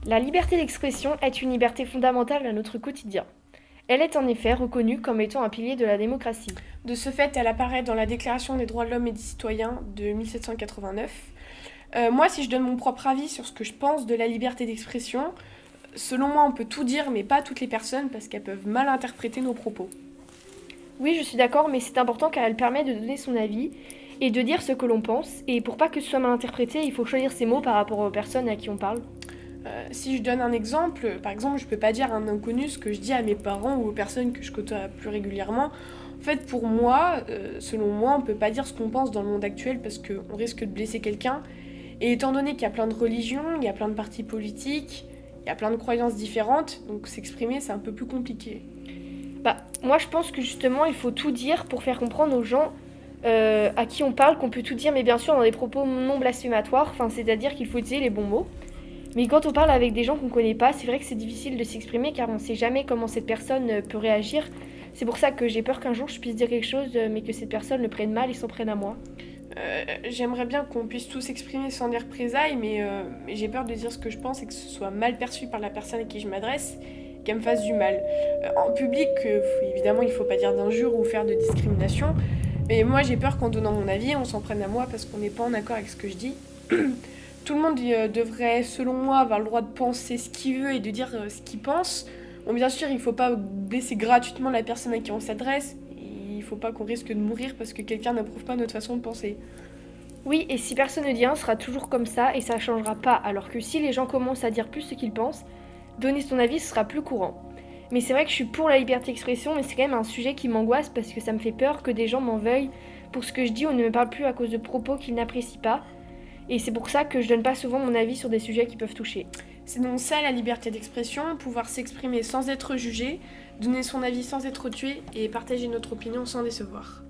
La liberté d'expression est une liberté fondamentale à notre quotidien. Elle est en effet reconnue comme étant un pilier de la démocratie. De ce fait, elle apparaît dans la Déclaration des droits de l'homme et des citoyens de 1789. Moi, si je donne mon propre avis sur ce que je pense de la liberté d'expression, selon moi, on peut tout dire, mais pas toutes les personnes, parce qu'elles peuvent mal interpréter nos propos. Oui, je suis d'accord, mais c'est important car elle permet de donner son avis et de dire ce que l'on pense. Et pour pas que ce soit mal interprété, il faut choisir ses mots par rapport aux personnes à qui on parle. Si je donne un exemple, par exemple, je peux pas dire à un inconnu ce que je dis à mes parents ou aux personnes que je côtoie plus régulièrement. En fait, pour moi, selon moi, on peut pas dire ce qu'on pense dans le monde actuel parce qu'on risque de blesser quelqu'un. Et étant donné qu'il y a plein de religions, il y a plein de partis politiques, il y a plein de croyances différentes, donc s'exprimer c'est un peu plus compliqué. Bah, moi je pense que justement il faut tout dire pour faire comprendre aux gens à qui on parle qu'on peut tout dire, mais bien sûr dans des propos non blasphématoires, enfin, c'est-à-dire qu'il faut utiliser les bons mots. Mais quand on parle avec des gens qu'on connaît pas, c'est vrai que c'est difficile de s'exprimer car on sait jamais comment cette personne peut réagir. C'est pour ça que j'ai peur qu'un jour je puisse dire quelque chose, mais que cette personne le prenne mal et s'en prenne à moi. J'aimerais bien qu'on puisse tous s'exprimer sans des représailles, mais j'ai peur de dire ce que je pense et que ce soit mal perçu par la personne à qui je m'adresse, qu'elle me fasse du mal. En public, évidemment, il faut pas dire d'injures ou faire de discrimination, mais moi j'ai peur qu'en donnant mon avis, on s'en prenne à moi parce qu'on n'est pas en accord avec ce que je dis. Tout le monde devrait, selon moi, avoir le droit de penser ce qu'il veut et de dire ce qu'il pense. Bon, bien sûr, il ne faut pas blesser gratuitement la personne à qui on s'adresse. Il ne faut pas qu'on risque de mourir parce que quelqu'un n'approuve pas notre façon de penser. Oui, et si personne ne dit rien, ce sera toujours comme ça et ça changera pas. Alors que si les gens commencent à dire plus ce qu'ils pensent, donner son avis ce sera plus courant. Mais c'est vrai que je suis pour la liberté d'expression, mais c'est quand même un sujet qui m'angoisse parce que ça me fait peur que des gens m'en veuillent pour ce que je dis ou ne me parlent plus à cause de propos qu'ils n'apprécient pas. Et c'est pour ça que je donne pas souvent mon avis sur des sujets qui peuvent toucher. C'est donc ça la liberté d'expression, pouvoir s'exprimer sans être jugé, donner son avis sans être tué et partager notre opinion sans décevoir.